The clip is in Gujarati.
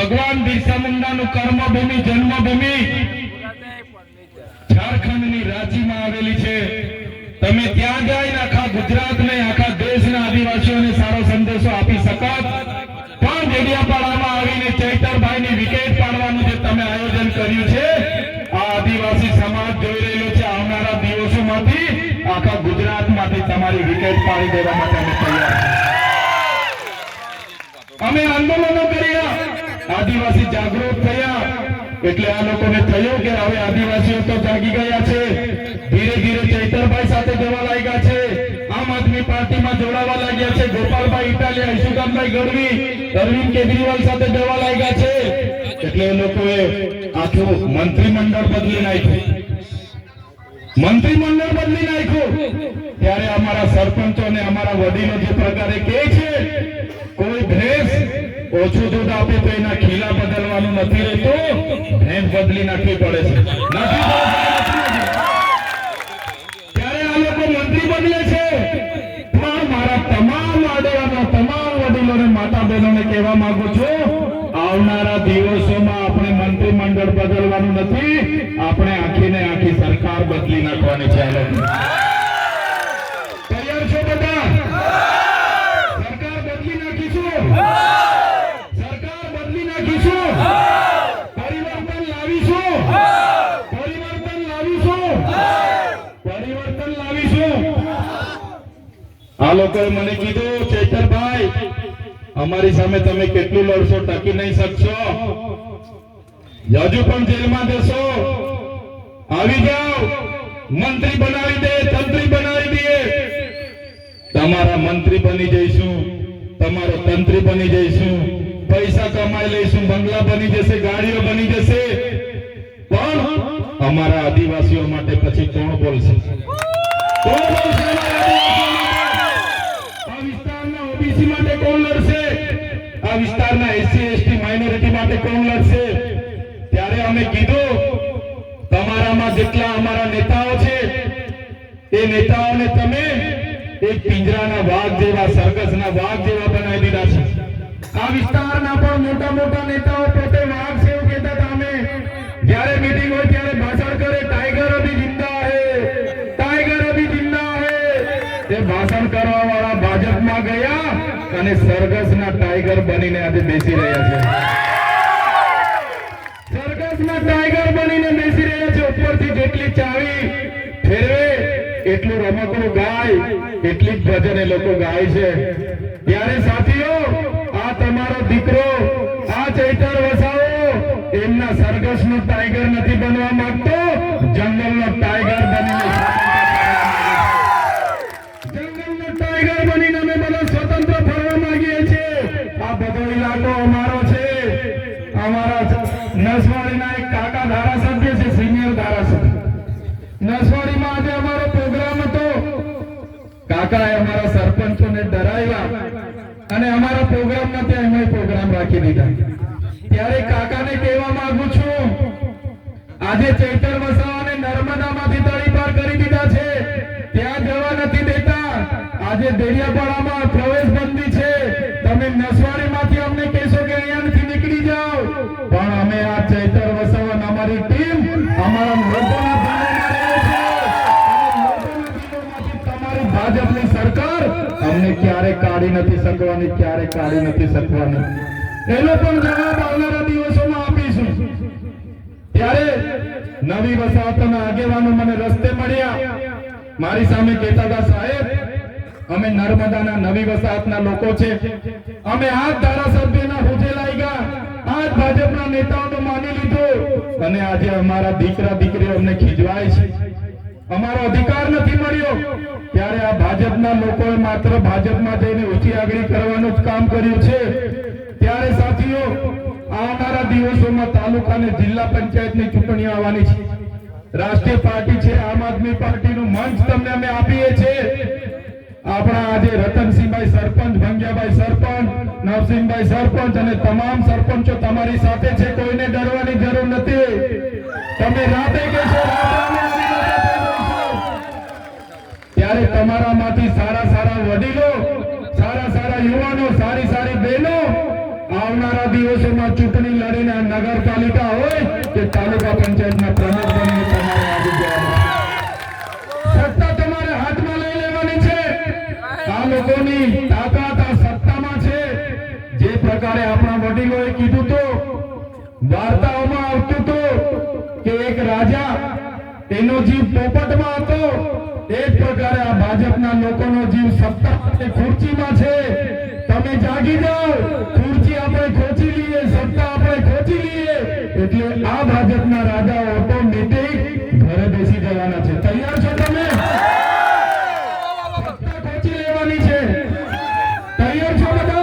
ભગવાન બિરસા મુંડાનું કર્મભૂમિ જન્મભૂમિ ઝારખંડની રાંચીમાં આવેલી છે। તમે ત્યાં જઈને આખા ગુજરાતને આખા દેશના આદિવાસીઓને સારો સંદેશો આપી શકો। પણ ડેડિયાપાડામાં આવીને ચૈતરભાઈની વિકેટ પાડવાનું જે તમે આયોજન કર્યું છે, આ આદિવાસી સમાજ જોઈ રહેલો છે। આવનારા દિવસોમાંથી આખા ગુજરાતમાંથી તમારી વિકેટ પાડી દેવા માટે અમે તૈયાર છીએ। અમે આંદોલનો કર્યા, આદિવાસી જાગૃત થયા, એટલે આ લોકોને થયું કે હવે આદિવાસીઓ તો જાગી ગયા છે। ધીરે ધીરે ચૈતરભાઈ સાથે જવા લાગ્યા છે, આમ આદમી પાર્ટીમાં જોડાવા લાગ્યા છે। ગોપાલભાઈ ઇટાલિયા, ઈશુદાનભાઈ ગઢવી, અરવિંદ કેજરીવાલ સાથે જવા લાગ્યા છે। એટલે એ લોકોએ આખું મંત્રીમંડળ બદલી નાખ્યું। ત્યારે અમારા સરપંચો અને અમારા વડીલો જે પ્રકારે કહે છે, કોઈ ભેંસ ઓછું દૂધ આપે તો એના ખીલા બદલવાનું નથી રહેતું, ભેંસ બદલી નાખવી પડે છે। ત્યારે આ લોકો મંત્રી બદલે છે, પણ મારા તમામ આગેવાનો, તમામ વડીલોને, માતા બહેનોને કહેવા માંગુ છું, આવનારા દિવસોમાં આપણે મંત્રીમંડળ બદલવાનું નથી, આપણે આખીને આખી સરકાર બદલી નાખવાની છે। તૈયાર છો બધા? સરકાર બદલી નાખીશું, સરકાર બદલી નાખીશું, પરિવર્તન લાવીશું, પરિવર્તન લાવીશું, પરિવર્તન લાવીશું। આ લોકોએ મને કીધું, ચૈતરભાઈ અમારી સામે તમે કેટલું લડશો, ટકી નહીં શકશો, હજુ પણ જેલમાં જશો, આવી જાઓ, મંત્રી બનાવી દે, તંત્રી બનાવી દે। તમારા મંત્રી બની જઈશું, તમારો તંત્રી બની જઈશું, પૈસા કમાઈ લઈશું, બંગલા બની જશે, ગાડીઓ બની જશે, પણ અમારા આદિવાસીઓ માટે પછી કોણ બોલશે? કોણ બોલશે? આ વિસ્તારના ઓબીસી માટે કોણ લડશે? આ વિસ્તારના એસસી એસટી માઇનોરિટી માટે કોણ લડશે? ત્યારે અમે કીધું, તમારામાં જેટલા અમારા નેતાઓ છે, એ નેતાઓને તમે એક પિંજરાના વાઘ જેવા, સરઘસના વાઘ જેવા બનાવી દીધા છે। આ વિસ્તારના પણ મોટા મોટા નેતાઓ પોતે વાઘ છે એવું કહેતા હતા। અમે જ્યારે મીટિંગ હોય ત્યારે ભાષણ કરે, ટાઈગર અભી જિંદા હે, ટાઈગર અભી જિંદા હે। તે ભાષણ કરવા વાળા ભાજપમાં ગયા અને સરઘસના ટાઈગર બનીને આજે બેસી રહ્યા છે। સરઘસના ટાઈગર બનીને બેસી રહ્યા છે। ઉપરથી જેટલી ચાવી ફેરવે એટલું રમકડું ગાય, એટલી જ ભજન એ લોકો ગાય છે। ત્યારે સાથીઓ, આ તમારો દીકરો, આ ચૈતર વસાવો એમના સરઘસનો ટાઈગર નથી બનવા માંગતો, જંગલનો ટાઈગર બનીને, જંગલનો ટાઈગર બનીને અમે બધા સ્વતંત્ર ફરવા માંગીએ છીએ। આ બધો ઇલાકો અમારો છે। અમારા નસવાડીના એક કાકા ધારાસભ્ય છે, સિનિયર ધારાસભ્ય, નસવાડીમાં આજે અમારો પ્રોગ્રામ હતો। કાકાએ અમારા સરપંચોને ડરાવ્યા અને અમારા પ્રોગ્રામમાં ત્યાં એમણે પ્રોગ્રામ રાખી દીધા। ત્યારે કાકાને કહેવા માંગુ છું, આજે ચૈતર વસાવાને નર્મદામાંથી તળીપાર કરી દીધા છે, ત્યાં જવા નથી દેતા। આજે ડેડિયાપાડામાં પ્રવેશ બંધી છે। તમે નસવાડીમાંથી અમને કહેશો કે અહીંયાથી નીકળી જાઓ, પણ અમે આ ચૈતર વસાવા, અમારી ટીમ અમારા લોકોના તમારી ભાજપની સરકાર અમને ક્યારે કાઢી નથી શકવાની, ક્યારે કાઢી નથી શકવાની। એનો પણ જવાબ આવનારા દિવસોમાં આપીશું। ત્યારે નવી વસાહતના આગેવાનો મને રસ્તે મળ્યા, મારી સામે કહેતા હતા, સાહેબ અમે નર્મદાના નવી વસાહતના લોકો છે, અમે આ ધારાસભ્યના હોજે લાગ્યા, આ ભાજપના નેતાઓને માની લીધો અને આજે અમારા દીકરા દીકરીઓ અમને ખીજવાય છે, અમારો અધિકાર નથી મળ્યો। ત્યારે આ ભાજપના લોકોએ માત્ર ભાજપમાં જઈને ઊંચી આગળ કરવાનું જ કામ કર્યું છે। ત્યારે સાથીઓ, આવનારા દિવસોમાં તાલુકા અને જિલ્લા પંચાયતની ચૂંટણીઓ આવવાની છે। રાષ્ટ્રીય પાર્ટી છે આમ આદમી પાર્ટીનું મંચ તમને અમે આપીએ છીએ। આપણા આજે રતનસિંહભાઈ સરપંચ, ભંગ્યાભાઈ સરપંચ, નવસિંહભાઈ સરપંચ અને તમામ સરપંચો તમારી સાથે છે, કોઈને ડરવાની જરૂર નથી। તમે રાતે કહેશો, ત્યારે તમારામાંથી સારા સારા વડીલો, સારા સારા યુવાનો, સારી સારી બહેનો આવનારા દિવસોમાં ચૂંટણી લોકોની તાકાત આ સત્તામાં છે. જે પ્રકારે આપણા વડીલોએ કીધું તો વાર્તાઓમાં આવતું તો કે એક રાજા એનો જીવ પોપટમાં હતો, એ જ પ્રકારે આ ભાજપના લોકોનો જીવ સત્તા અને ખુરચીમાં છે. તમે જાગી જાઓ, ખુરચી આપણે ખોચી લઈએ, સત્તા આપણે ખોચી લઈએ એટલે આ ભાજપના રાજાઓ ઓટોમેટિક ઘરે બેસી જવાના છે.